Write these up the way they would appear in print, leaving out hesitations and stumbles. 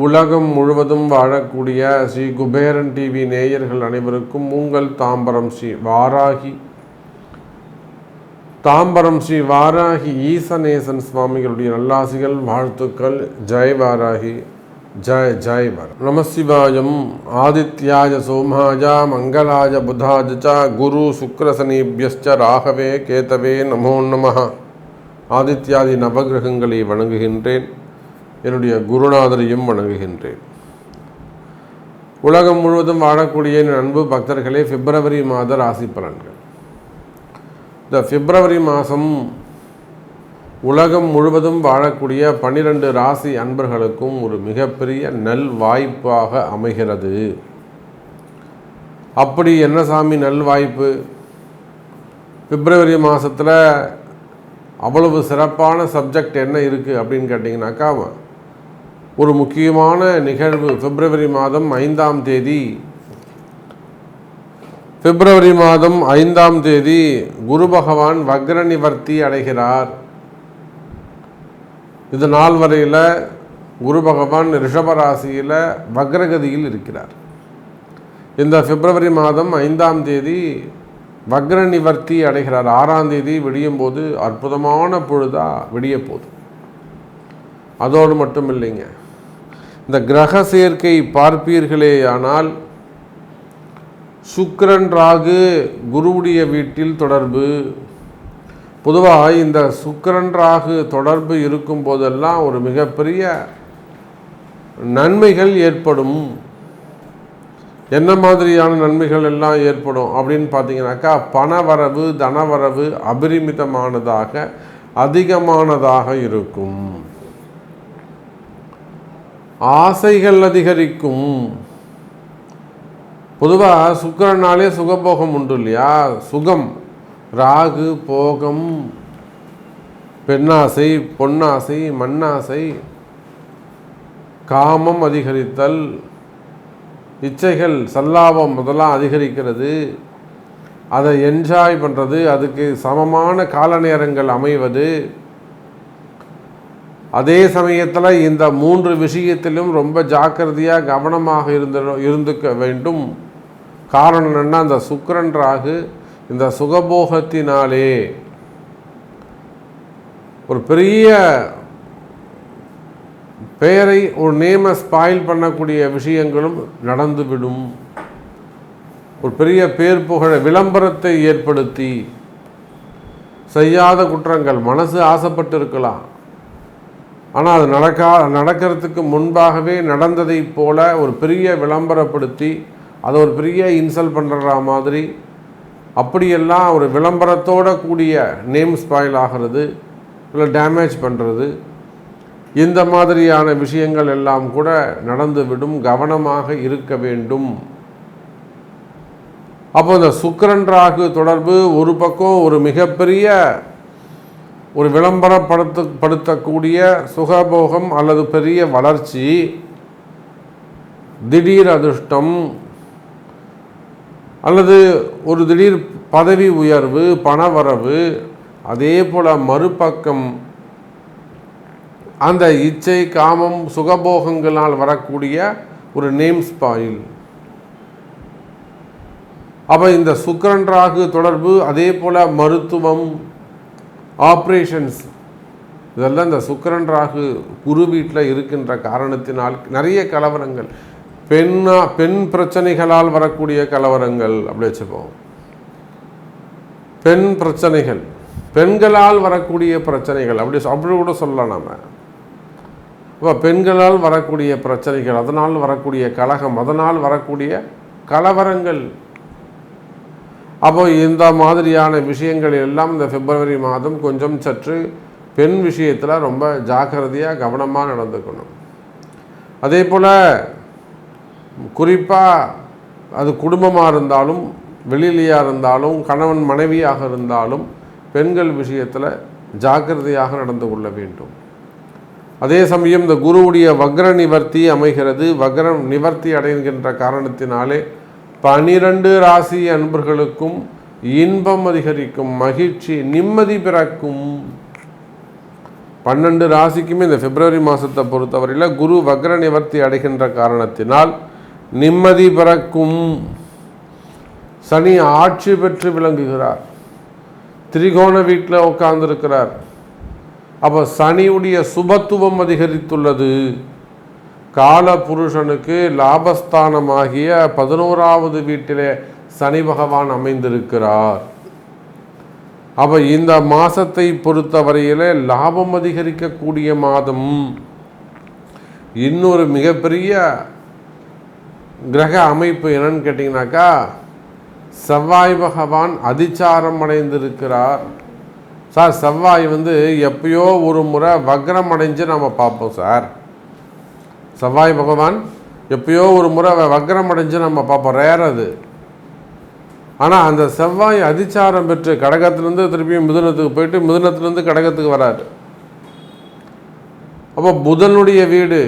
உலகம் முழுவதும் வாழக்கூடிய ஸ்ரீ குபேரன் டிவி நேயர்கள் அனைவருக்கும் உங்கள் தாம்பரம் ஸ்ரீ வாராகி ஈசநேசன் சுவாமிகளுடைய நல்லாசிகள், வாழ்த்துக்கள். ஜெய் வாராகி, ஜெய் ஜெய் வாராகி. நமசிவாயம். ஆதித்யாய சோமாய மங்களாய புதாய ச குரு சுக்ரசனீபியஸ்ச ராகவே கேதவே நமோ நமः. ஆதித்யாதி நவகிரகங்களை வணங்குகின்றேன். என்னுடைய குருநாதரையும் வணங்குகின்றேன். உலகம் முழுவதும் வாழக்கூடிய என் அன்பு பக்தர்களே, பிப்ரவரி மாத ராசி பலன்கள். இந்த பிப்ரவரி மாதம் உலகம் முழுவதும் வாழக்கூடிய 12 ராசி அன்பர்களுக்கும் ஒரு மிகப்பெரிய நல் வாய்ப்பாக அமைகிறது. அப்படி என்ன சாமி நல் வாய்ப்பு? பிப்ரவரி மாதத்தில் அவ்வளவு சிறப்பான சப்ஜெக்ட் என்ன இருக்குது அப்படின்னு கேட்டிங்கனாக்கா, ஒரு முக்கியமான நிகழ்வு பிப்ரவரி மாதம் 5ஆம் தேதி குரு பகவான் வக்ர நிவர்த்தி அடைகிறார். இது நாள் வரையில் குரு பகவான் ரிஷபராசியில் வக்ரகதியில் இருக்கிறார். இந்த பிப்ரவரி மாதம் 5ஆம் தேதி வக்ர நிவர்த்தி அடைகிறார். 6ஆம் தேதி விடியும் போது அற்புதமான பொழுதா விடிய போகுது. அதோடு மட்டும் இல்லைங்க, இந்த கிரக சேர்க்கை பார்ப்பீர்களே ஆனால் சுக்கிரன் ராகு குருவுடைய வீட்டில் தொடர்பு. பொதுவாக இந்த சுக்கிரன் ராகு தொடர்பு இருக்கும் போதெல்லாம் ஒரு மிகப்பெரிய நன்மைகள் ஏற்படும். என்ன மாதிரியான நன்மைகள் எல்லாம் ஏற்படும் அப்படின்னு பார்த்தீங்கன்னாக்கா, பணவரவு தனவரவு அபரிமிதமானதாக அதிகமானதாக இருக்கும். ஆசைகள் அதிகரிக்கும். பொதுவாக சுக்கிரனாலே சுகபோகம் உண்டு இல்லையா? சுகம், ராகு போகம், பெண்ணாசை, பொன்னாசை, மண்ணாசை, காமம் அதிகரித்தல், இச்சைகள் சல்லாபம் முதலாம் அதிகரிக்கிறது. அதை என்ஜாய் பண்ணுறது, அதுக்கு சமமான கால நேரங்கள் அமைவது. அதே சமயத்தில் இந்த 3 விஷயத்திலும் ரொம்ப ஜாக்கிரதையாக கவனமாக இருந்துக்க வேண்டும். காரணம் என்னன்னா, அந்த சுக்கிரன் ராகு இந்த சுகபோகத்தினாலே ஒரு பெரிய பெயரை, ஒரு நேமை ஸ்பாயில் பண்ணக்கூடிய விஷயங்களும் நடந்துவிடும். ஒரு பெரிய பேர் புகழ விளம்பரத்தை ஏற்படுத்தி செய்யாத குற்றங்கள், மனசு ஆசைப்பட்டு இருக்கலாம், ஆனால் அது நடக்கிறதுக்கு முன்பாகவே நடந்ததை போல ஒரு பெரிய விளம்பரப்படுத்தி அதை ஒரு பெரிய இன்சல்ட் பண்ணுற மாதிரி, அப்படியெல்லாம் ஒரு விளம்பரத்தோடு கூடிய நேம் ஸ்பாயில் ஆகிறது, இல்லை டேமேஜ் பண்ணுறது, இந்த மாதிரியான விஷயங்கள் எல்லாம் கூட நடந்துவிடும். கவனமாக இருக்க வேண்டும். அப்போ இந்த சுக்கிரன் ராகு தொடர்பு ஒரு பக்கம் ஒரு மிகப்பெரிய ஒரு விளம்பரப்படுத்தக்கூடிய சுகபோகம் அல்லது பெரிய வளர்ச்சி, திடீர் அதிர்ஷ்டம் அல்லது ஒரு திடீர் பதவி உயர்வு, பணவரவு. அதே போல் மறுபக்கம் அந்த இச்சை, காமம், சுகபோகங்களால் வரக்கூடிய ஒரு நேம் ஸ்பாயில். அப்போ இந்த சுக்கிரன் ராகு தொடர்பு, அதே போல் மருத்துவம், ஆப்ரேஷன்ஸ், இதெல்லாம் இந்த சுக்கிரன் ராகு குரு வீட்டில் இருக்கின்ற காரணத்தினால் நிறைய கலவரங்கள், பெண் பிரச்சனைகளால் வரக்கூடிய கலவரங்கள் அப்படி வச்சுப்போம். பெண் பிரச்சனைகள், பெண்களால் வரக்கூடிய பிரச்சனைகள் அப்படி கூட சொல்லலாம் நாம். இப்போ பெண்களால் வரக்கூடிய பிரச்சனைகள், அதனால் வரக்கூடிய கலகம், அதனால் வரக்கூடிய கலவரங்கள். அப்போ இந்த மாதிரியான விஷயங்கள் எல்லாம் இந்த பிப்ரவரி மாதம் கொஞ்சம் சற்று பெண் விஷயத்தில் ரொம்ப ஜாக்கிரதையாக கவனமாக நடந்துக்கணும். அதே போல் குறிப்பாக அது குடும்பமாக இருந்தாலும், வெளியிலையாக இருந்தாலும், கணவன் மனைவியாக இருந்தாலும் பெண்கள் விஷயத்தில் ஜாக்கிரதையாக நடந்து கொள்ள வேண்டும். அதே சமயம் இந்த குருவுடைய வக்ர நிவர்த்தி அமைகிறது. வக்ர நிவர்த்தி அடைகின்ற காரணத்தினாலே 12 ராசி அன்பர்களுக்கும் இன்பம் அதிகரிக்கும், மகிழ்ச்சி, நிம்மதி பிறக்கும். 12 ராசிக்குமே இந்த பிப்ரவரி மாதத்தை பொறுத்தவரையில் குரு வக்ர நிவர்த்தி அடைகின்ற காரணத்தினால் நிம்மதி பிறக்கும். சனி ஆட்சி பெற்று விளங்குகிறார், திரிகோண வீட்டில் உட்கார்ந்துருக்கிறார். அப்போ சனியுடைய சுபத்துவம் அதிகரித்துள்ளது. கால புருஷனுக்கு லாபஸ்தானமாகிய 11வது வீட்டிலே சனி பகவான் அமைந்திருக்கிறார். அப்போ இந்த மாதத்தை பொறுத்தவரையில் லாபம் அதிகரிக்கக்கூடிய மாதம். இன்னொரு மிகப்பெரிய கிரக அமைப்பு என்னன்னு கேட்டிங்கனாக்கா, செவ்வாய் பகவான் அதிச்சாரம் அடைந்திருக்கிறார். சார் செவ்வாய் எப்பயோ ஒரு முறை வக்ரம் அடைஞ்சு நம்ம பார்ப்போம் சார். செவ்வாய் பகவான் எப்பயோ ஒரு முறை வக்ரம் அடைஞ்சு நம்ம பார்ப்போம், ரேர் அது. ஆனால் அந்த செவ்வாய் அதிச்சாரம் பெற்று கடகத்திலேருந்து திருப்பியும் மிதுனத்துக்கு போயிட்டு மிதுனத்திலேருந்து கடகத்துக்கு வராரு. அப்போ புதனுடைய வீடு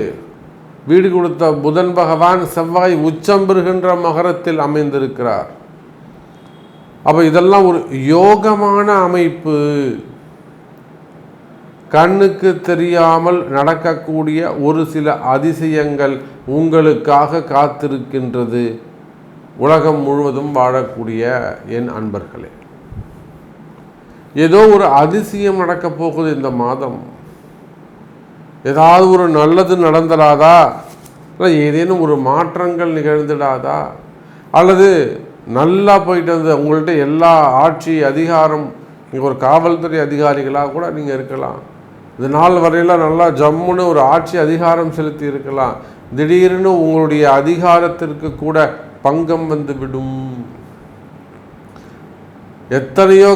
கொடுத்த புதன் பகவான் செவ்வாய் உச்சம் பெறுகின்ற மகரத்தில் அமைந்திருக்கிறார். அப்போ இதெல்லாம் ஒரு யோகமான அமைப்பு. கண்ணுக்கு தெரியாமல் நடக்கக்கூடிய ஒரு சில அதிசயங்கள் உங்களுக்காக காத்திருக்கின்றது. உலகம் முழுவதும் வாழக்கூடிய என் அன்பர்களே, ஏதோ ஒரு அதிசயம் நடக்கப் போகுது இந்த மாதம். ஏதாவது ஒரு நல்லது நடந்துடாதா, இல்லை ஏதேனும் ஒரு மாற்றங்கள் நிகழ்ந்துடாதா, அல்லது நல்லா போயிட்டு வந்து உங்கள்கிட்ட எல்லா ஆட்சி அதிகாரம், நீங்கள் ஒரு காவல்துறை அதிகாரிகளாக கூட நீங்கள் இருக்கலாம், இது நாள் வரையில் நல்லா ஜம்முன்னு ஒரு ஆட்சி அதிகாரம் செலுத்தி இருக்கலாம். திடீர்னு உங்களுடைய அதிகாரத்திற்கு கூட பங்கம் வந்துவிடும். எத்தனையோ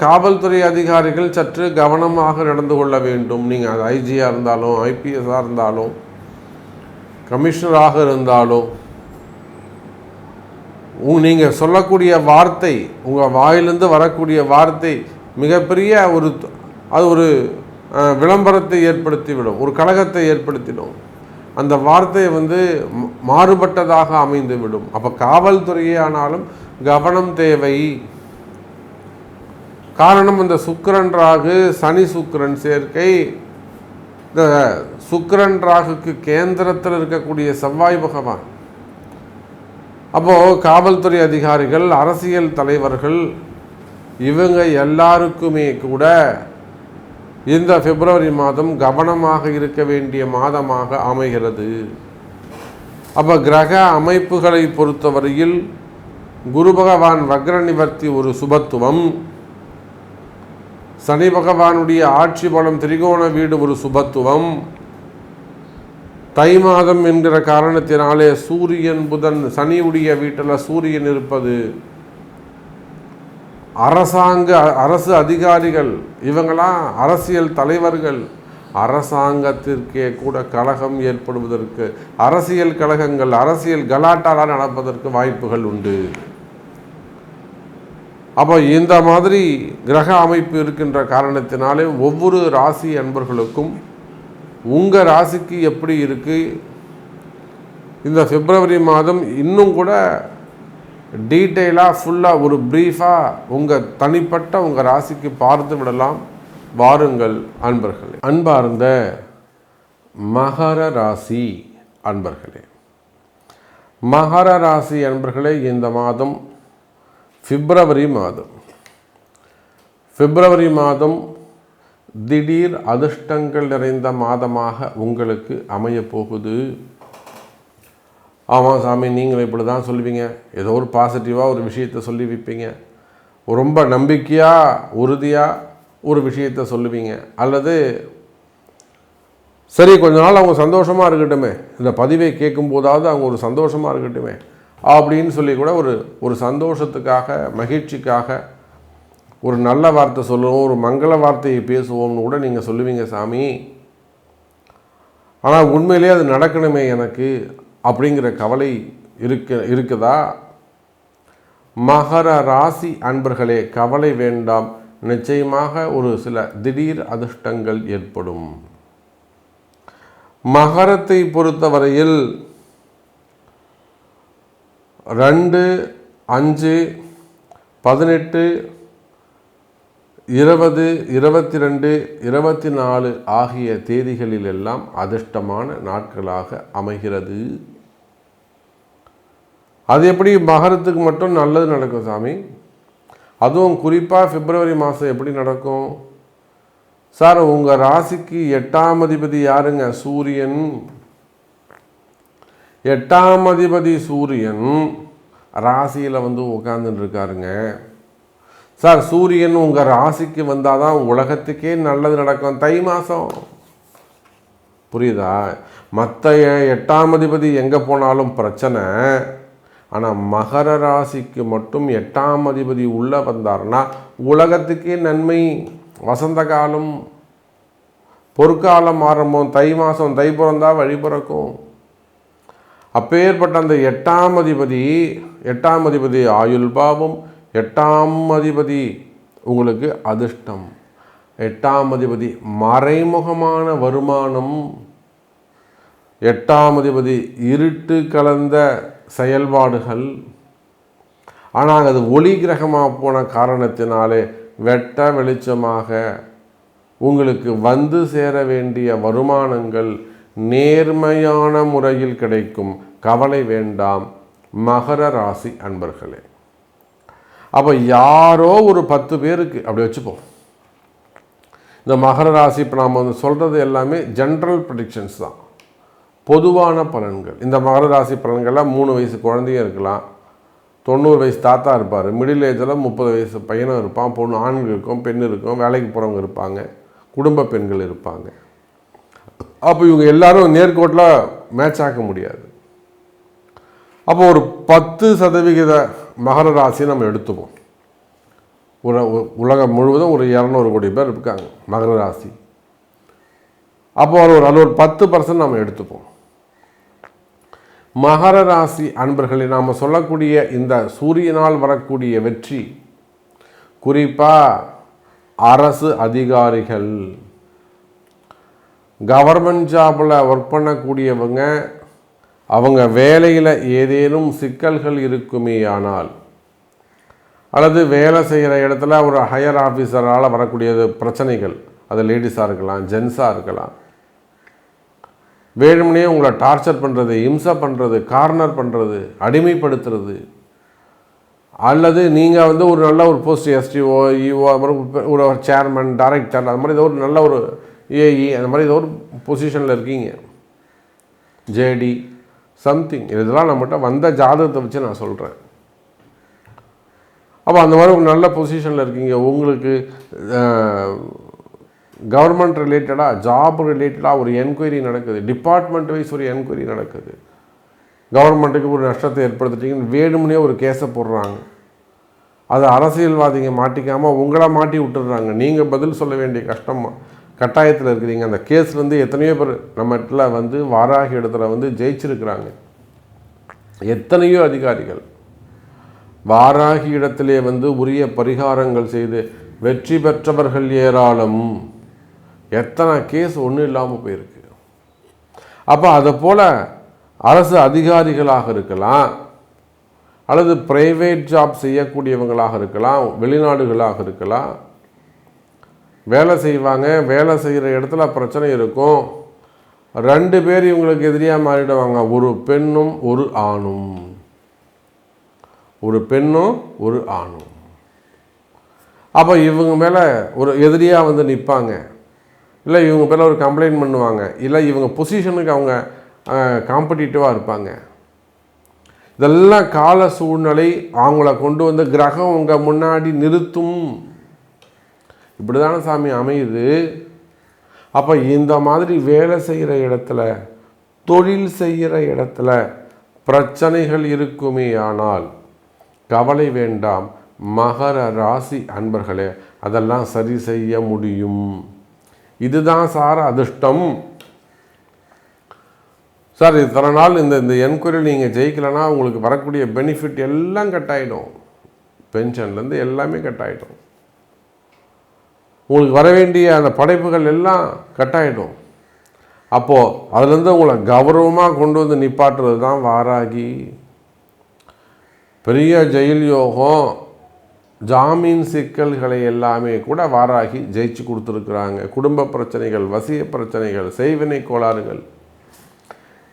காவல்துறை அதிகாரிகள் சற்று கவனமாக நடந்து கொள்ள வேண்டும். நீங்கள் அது ஐஜியாக இருந்தாலும், ஐபிஎஸ்ஸாக இருந்தாலும், கமிஷனராக இருந்தாலும், நீங்கள் சொல்லக்கூடிய வார்த்தை, உங்கள் வாயிலிருந்து வரக்கூடிய வார்த்தை மிகப்பெரிய ஒரு விளம்பரத்தை ஏற்படுத்திவிடும், ஒரு கலகத்தை ஏற்படுத்திடும். அந்த வார்த்தை மாறுபட்டதாக அமைந்துவிடும். அப்போ காவல்துறையே ஆனாலும் கவனம் தேவை. காரணம், இந்த சுக்கிரன் ராகு சனி சுக்கிரன் சேர்க்கை. இந்த சுக்கிரன் ராகுக்கு கேந்திரத்தில் இருக்கக்கூடிய செவ்வாய் பகவான். அப்போது காவல்துறை அதிகாரிகள், அரசியல் தலைவர்கள், இவங்க எல்லாருக்குமே கூட இந்த பிப்ரவரி மாதம் கவனமாக இருக்க வேண்டிய மாதமாக அமைகிறது. அப்போ கிரக அமைப்புகளை பொறுத்தவரையில் குரு பகவான் வக்ர நிவர்த்தி ஒரு சுபத்துவம், சனி பகவானுடைய ஆட்சி பலம் திரிகோண வீடு ஒரு சுபத்துவம், தை மாதம் என்கிற காரணத்தினாலே சூரியன் புதன் சனியுடைய வீட்டில் சூரியன் இருப்பது, அரசு அதிகாரிகள், இவங்களாம் அரசியல் தலைவர்கள், அரசாங்கத்திற்கே கூட கலகம் ஏற்படுவதற்கு, அரசியல் கலகங்கள், அரசியல் கலாட்டாலாம் நடப்பதற்கு வாய்ப்புகள் உண்டு. அப்போ இந்த மாதிரி கிரக அமைப்பு இருக்கின்ற காரணத்தினாலே ஒவ்வொரு ராசி அன்பர்களுக்கும் உங்கள் ராசிக்கு எப்படி இருக்குது, இந்த பிப்ரவரி மாதம் இன்னும் கூட டீட்டெயிலாக ஃபுல்லாக ஒரு ப்ரீஃபாக உங்கள் தனிப்பட்ட உங்கள் ராசிக்கு பார்த்து விடலாம். வாருங்கள் அன்பர்களே. அன்பார்ந்த மகர ராசி அன்பர்களே, மகர ராசி அன்பர்களே, இந்த மாதம் பிப்ரவரி மாதம் திடீர் அதிர்ஷ்டங்கள் நிறைந்த மாதமாக உங்களுக்கு அமையப்போகுது. ஆமாம் சாமி, நீங்கள் இப்படி தான் சொல்லுவீங்க, ஏதோ ஒரு பாசிட்டிவாக ஒரு விஷயத்தை சொல்லி வைப்பீங்க, ரொம்ப நம்பிக்கையாக உறுதியாக ஒரு விஷயத்தை சொல்லுவீங்க, அல்லது சரி கொஞ்ச நாள் அவங்க சந்தோஷமாக இருக்கட்டுமே, இந்த பதிவை கேட்கும்போதாவது அவங்க ஒரு சந்தோஷமாக இருக்கட்டுமே அப்படின்னு சொல்லி கூட ஒரு சந்தோஷத்துக்காக, மகிழ்ச்சிக்காக ஒரு நல்ல வார்த்தை சொல்லுவோம், ஒரு மங்கள வார்த்தையை பேசுவோம்னு கூட நீங்கள் சொல்லுவீங்க சாமி. ஆனால் உண்மையிலே அது நடக்கணுமே எனக்கு அப்படிங்கிற கவலை இருக்குதா? மகர ராசி அன்பர்களே, கவலை வேண்டாம். நிச்சயமாக ஒரு சில திடீர் அதிர்ஷ்டங்கள் ஏற்படும். மகரத்தை பொறுத்தவரையில் 2, 5, 18, 20, 22, 24 ஆகிய தேதிகளிலெல்லாம் அதிர்ஷ்டமான நாட்களாக அமைகிறது. அது எப்படி மகரத்துக்கு மட்டும் நல்லது நடக்கும் சாமி? அதுவும் குறிப்பாக பிப்ரவரி மாதம் எப்படி நடக்கும் சார்? உங்கள் ராசிக்கு 8ஆம் அதிபதி யாருங்க? சூரியன். 8ஆம் அதிபதி சூரியன் ராசியில் வந்து உட்கார்ந்துட்டு இருக்காருங்க சார். சூரியன் உங்கள் ராசிக்கு வந்தால் தான் உலகத்துக்கே நல்லது நடக்கும். தை மாதம் புரியுதா? மற்ற 8ஆம் அதிபதி எங்கே போனாலும் பிரச்சனை. ஆனால் மகர ராசிக்கு மட்டும் 8ஆம் அதிபதி உள்ளே வந்தார்னா உலகத்துக்கே நன்மை. வசந்த காலம், பொற்காலம் ஆரம்பம். தை மாதம், தை பிறந்தா வழி பிறக்கும். அப்பேற்பட்ட அந்த 8ஆம் அதிபதி ஆயுள் பாவம். 8ஆம் அதிபதி உங்களுக்கு அதிர்ஷ்டம். 8ஆம் அதிபதி மறைமுகமான வருமானம். 8ஆம் அதிபதி இருட்டு கலந்த செயல்பாடுகள். ஆனால் அது ஒளி கிரகமாக போன காரணத்தினாலே வெட்ட வெளிச்சமாக உங்களுக்கு வந்து சேர வேண்டிய வருமானங்கள் நேர்மையான முறையில் கிடைக்கும். கவலை வேண்டாம் மகர ராசி அன்பர்களே. அப்போ யாரோ ஒரு 10 பேருக்கு அப்படி வச்சுப்போம். இந்த மகர ராசி இப்போ நாம் வந்து சொல்கிறது எல்லாமே ஜென்ரல் ப்ரெடிக்ஷன்ஸ் தான், பொதுவான பலன்கள். இந்த மகர ராசி பலன்கள்லாம் 3 வயசு குழந்தையும் இருக்கலாம், 90 வயசு தாத்தா இருப்பார், மிடில் ஏஜில் 30 வயசு பையனும் இருப்பான், பொண்ணு ஆண்கள் இருக்கும், பெண் இருக்கும், வேலைக்கு போகிறவங்க இருப்பாங்க, குடும்ப பெண்கள் இருப்பாங்க. அப்போ இவங்க எல்லாரும் நேர்கோட்டில் மேட்ச் ஆக்க முடியாது. அப்போ ஒரு 10% மகர ராசியை நம்ம எடுத்துப்போம். உலகம் முழுவதும் ஒரு 200 கோடி பேர் இருக்காங்க மகர ராசி. அப்போ அதில் ஒரு 10% நம்ம எடுத்துப்போம். மகர ராசி அன்பர்களை நாம் சொல்லக்கூடிய இந்த சூரியனால் வரக்கூடிய வெற்றி, குறிப்பாக அரசு அதிகாரிகள், கவர்மெண்ட் ஜாபில் ஒர்க் பண்ணக்கூடியவங்க, அவங்க வேலையில் ஏதேனும் சிக்கல்கள் இருக்குமே ஆனால், அல்லது வேலை செய்கிற இடத்துல ஒரு ஹையர் ஆஃபீஸரால் வரக்கூடியது பிரச்சனைகள், அது லேடிஸாக இருக்கலாம், ஜென்ஸாக இருக்கலாம், வேணும்னே உங்களை டார்ச்சர் பண்ணுறது, இம்சை பண்ணுறது, கார்னர் பண்ணுறது, அடிமைப்படுத்துறது, அல்லது நீங்கள் வந்து ஒரு நல்ல ஒரு போஸ்ட் எஸ்டிஓ, இஓ, ஒரு சேர்மன், டைரக்டர், அது மாதிரி ஏதோ ஒரு நல்ல ஒரு ஏஇ, அந்த மாதிரி ஏதோ ஒரு பொசிஷனில் இருக்கீங்க, ஜேடி சம்திங், இதெல்லாம் நம்மகிட்ட வந்த ஜாதகத்தை வச்சு நான் சொல்கிறேன். அப்போ அந்த மாதிரி ஒரு நல்ல பொசிஷனில் இருக்கீங்க, உங்களுக்கு கவர்மெண்ட் ரிலேட்டடாக, ஜாப் ரிலேட்டடாக ஒரு என்கொயரி நடக்குது, டிபார்ட்மெண்ட் வைஸ் ஒரு என்கொயரி நடக்குது, கவர்மெண்ட்டுக்கு ஒரு நஷ்டத்தை ஏற்படுத்திட்டீங்கன்னு வேணும்னே ஒரு கேஸை போடுறாங்க, அது அரசியல்வாதிங்க மாட்டிக்காமல் உங்களை மாட்டி விட்டுடுறாங்க, நீங்கள் பதில் சொல்ல வேண்டிய கட்டாயத்தில் இருக்கிறீங்க. அந்த கேஸ்லேருந்து எத்தனையோ பேர் நம்ம இடத்துல வந்து வாராகி இடத்துல வந்து ஜெயிச்சிருக்கிறாங்க. எத்தனையோ அதிகாரிகள் வாராகி இடத்திலே வந்து உரிய பரிகாரங்கள் செய்து வெற்றி பெற்றவர்கள் ஏராளம். எத்தனை கேஸ் ஒன்றும் இல்லாமல் போயிருக்கு. அப்போ அதை போல் அரசு அதிகாரிகளாக இருக்கலாம், அல்லது பிரைவேட் ஜாப் செய்யக்கூடியவங்களாக இருக்கலாம், வெளிநாடுகளாக இருக்கலாம், வேலை செய்வாங்க, வேலை செய்கிற இடத்துல பிரச்சனை இருக்கும், 2 பேர் இவங்களுக்கு எதிரியாக மாறிடுவாங்க, ஒரு பெண்ணும் ஒரு ஆணும், ஒரு பெண்ணும் ஒரு ஆணும். அப்போ இவங்க மேலே ஒரு எதிரியாக வந்து நிற்பாங்க, இல்லை இவங்க மேலே ஒரு கம்ப்ளைண்ட் பண்ணுவாங்க, இல்லை இவங்க பொசிஷனுக்கு அவங்க காம்படிட்டிவாக இருப்பாங்க. இதெல்லாம் கால சூழ்நிலை அவங்கள கொண்டு வந்து கிரகம் உங்கள் முன்னாடி நிறுத்தும். இப்படி தானே சாமி அமையுது. அப்போ இந்த மாதிரி வேலை செய்கிற இடத்துல, தொழில் செய்கிற இடத்துல பிரச்சனைகள் இருக்குமே ஆனால் கவலை வேண்டாம் மகர ராசி அன்பர்களே, அதெல்லாம் சரி செய்ய முடியும். இதுதான் சார் அதிர்ஷ்டம். சார் இத்தனை நாள் இந்த என்கொயரியில் நீங்கள் ஜெயிக்கலைன்னா உங்களுக்கு வரக்கூடிய பெனிஃபிட் எல்லாம் கட் ஆகிடும், பென்ஷன்லேருந்து எல்லாமே கட் ஆகிடும், உங்களுக்கு வர வேண்டிய அந்த படைப்புகள் எல்லாம் கட் ஆகிடும். அப்போது அதுலேருந்து உங்களை கௌரவமாக கொண்டு வந்து நிப்பாட்டுறது தான் வாராகி. பெரிய ஜெயில் யோகம், ஜாமீன் சிக்கல்களை எல்லாமே கூட வாராகி ஜெயிச்சு கொடுத்துருக்குறாங்க. குடும்ப பிரச்சனைகள், வசிய பிரச்சனைகள், செய்வினை கோளாறுகள்,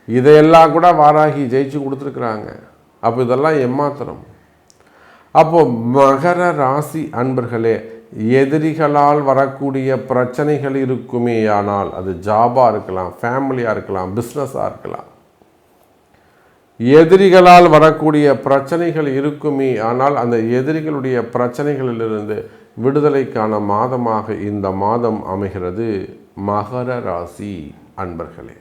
இதையெல்லாம் கூட வாராகி ஜெயிச்சு கொடுத்துருக்குறாங்க. அப்போ இதெல்லாம் எம்மாத்திரம். அப்போது மகர ராசி அன்பர்களே, எதிரிகளால் வரக்கூடிய பிரச்சனைகள் இருக்குமே, ஆனால் அது ஜாபாக இருக்கலாம், ஃபேமிலியாக இருக்கலாம், பிஸ்னஸாக இருக்கலாம். எதிரிகளால் வரக்கூடிய பிரச்சனைகள் இருக்குமே, ஆனால் அந்த எதிரிகளுடைய பிரச்சனைகளிலிருந்து விடுதலைக்கான மாதமாக இந்த மாதம் அமைகிறது மகர ராசி அன்பர்களே.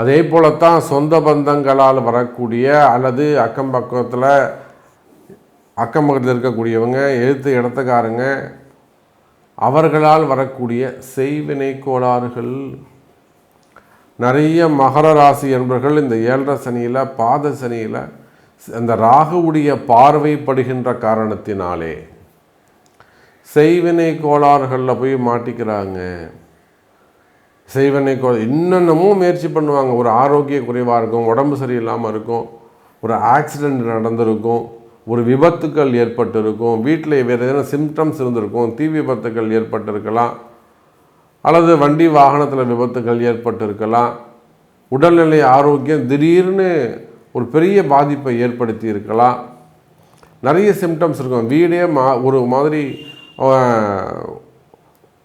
அதே போலத்தான் சொந்த பந்தங்களால் வரக்கூடிய அல்லது அக்கம் பக்கத்தில் இருக்கக்கூடியவங்க, எழுத்து இடத்துக்காரங்க, அவர்களால் வரக்கூடிய செய்வினை கோளாறுகள். நிறைய மகர ராசி என்பர்கள் இந்த 7.5 சனியில், பாத சனியில் அந்த ராகுவுடைய பார்வைப்படுகின்ற காரணத்தினாலே செய்வினை கோளாறுகளில் போய் மாட்டிக்கிறாங்க. செய்வினை இன்னமும் முயற்சி பண்ணுவாங்க. ஒரு ஆரோக்கிய குறைவாக இருக்கும், உடம்பு சரியில்லாமல் இருக்கும், ஒரு ஆக்சிடெண்ட் நடந்திருக்கும், ஒரு விபத்துக்கள் ஏற்பட்டிருக்கும், வீட்டில் வேறு எதனா சிம்டம்ஸ் இருந்திருக்கும், தீ விபத்துக்கள் ஏற்பட்டிருக்கலாம், அல்லது வண்டி வாகனத்தில் விபத்துக்கள் ஏற்பட்டிருக்கலாம், உடல்நிலை ஆரோக்கியம் திடீர்னு ஒரு பெரிய பாதிப்பை ஏற்படுத்தி இருக்கலாம். நிறைய சிம்டம்ஸ் இருக்கும். வீடே ஒரு மாதிரி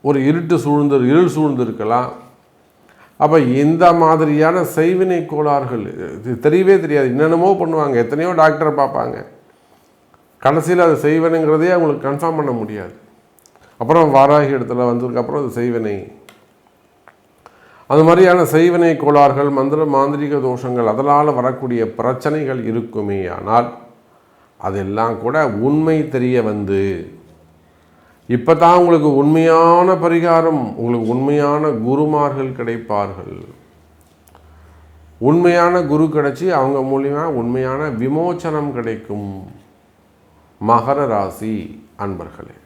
ஒரு இருள் சூழ்ந்து இருக்கலாம். அப்போ இந்த மாதிரியான செய்வினை கோளாறுகள் இது தெரியவே தெரியாது. என்னென்னமோ பண்ணுவாங்க, எத்தனையோ டாக்டரை பார்ப்பாங்க, கடைசியில் அது செய்வினைங்கிறதே அவங்களுக்கு கன்ஃபார்ம் பண்ண முடியாது. அப்புறம் வாராகி இடத்துல வந்ததுக்கப்புறம் அது செய்வினை. அது மாதிரியான செய்வினை கோளாறுகள், மாந்திரிக தோஷங்கள், அதனால் வரக்கூடிய பிரச்சனைகள் இருக்குமே, ஆனால் அதெல்லாம் கூட உண்மை தெரிய வந்து இப்போ தான் உங்களுக்கு உண்மையான பரிகாரம், உங்களுக்கு உண்மையான குருமார்கள் கிடைப்பார்கள். உண்மையான குரு கிடைச்சி அவங்க மூலியமாக உண்மையான விமோச்சனம் கிடைக்கும். மகர ராசி அன்பர்களே,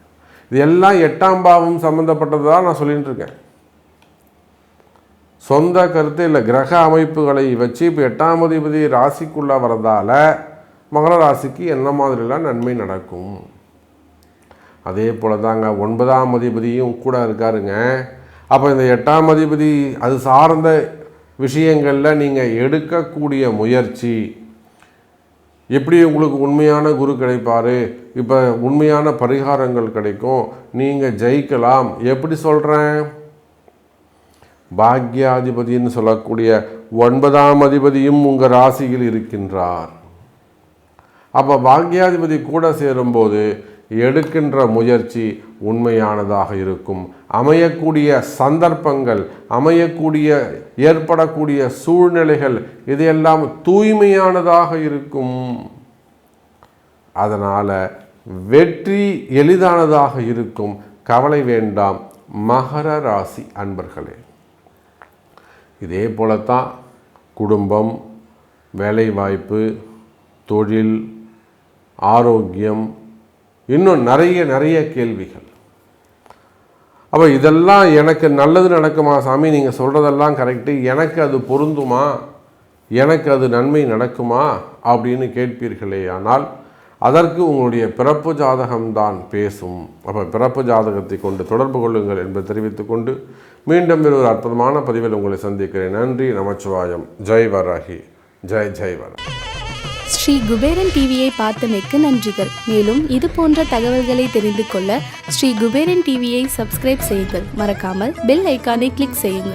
இது எல்லாம் 8ஆம் பாவம் சம்மந்தப்பட்டது தான் நான் சொல்லிட்டு இருக்கேன். சொந்த கருத்து இல்லை, கிரக அமைப்புகளை வச்சு இப்போ 8ஆம் அதிபதி ராசிக்குள்ளே வரதால மகர ராசிக்கு என்ன மாதிரிலாம் நன்மை நடக்கும். அதே போல் தாங்க 9ஆம் அதிபதியும் கூட இருக்காருங்க. அப்போ இந்த 8ஆம் அதிபதி அது சார்ந்த விஷயங்களில் நீங்கள் எடுக்கக்கூடிய முயற்சி, எப்படி உங்களுக்கு உண்மையான குரு கிடைப்பார், இப்போ உண்மையான பரிகாரங்கள் கிடைக்கும், நீங்கள் ஜெயிக்கலாம். எப்படி சொல்கிறேன்? பாக்யாதிபதினு சொல்லக்கூடிய 9ஆம் அதிபதியும் உங்கள் ராசியில் இருக்கின்றார். அப்போ பாக்யாதிபதி கூட சேரும்போது எடுக்கின்ற முயற்சி உண்மையானதாக இருக்கும். அமையக்கூடிய சந்தர்ப்பங்கள், ஏற்படக்கூடிய சூழ்நிலைகள், இதையெல்லாம் தூய்மையானதாக இருக்கும். அதனால் வெற்றி எளிதானதாக இருக்கும். கவலை வேண்டாம் மகர ராசி அன்பர்களே. இதே போலத்தான் குடும்பம், வேலைவாய்ப்பு, தொழில், ஆரோக்கியம், இன்னும் நிறைய கேள்விகள். அப்போ இதெல்லாம் எனக்கு நல்லது நடக்குமா சாமி, நீங்கள் சொல்கிறதெல்லாம் கரெக்டு, எனக்கு அது பொருந்துமா, எனக்கு அது நன்மை நடக்குமா அப்படின்னு கேட்பீர்களே, ஆனால் அதற்கு உங்களுடைய பிறப்பு ஜாதகம்தான் பேசும். அப்போ பிறப்பு ஜாதகத்தை கொண்டு தொடர்பு கொள்ளுங்கள் என்பதை தெரிவித்துக்கொண்டு மீண்டும் ஒரு அற்புதமான பதிவில் உங்களை சந்திக்கிறேன். நன்றி, நமச்சிவாயம். ஜெய் வராகி, ஜெய் வராகி. ஸ்ரீ குபேரன் டிவியை பார்த்தமைக்கு நன்றிகள். மேலும் இது போன்ற தகவல்களை தெரிந்து கொள்ள ஸ்ரீ குபேரன் டிவியை சப்ஸ்கிரைப் செய்யுங்கள். மறக்காமல் பெல் ஐக்கானை கிளிக் செய்யுங்கள்.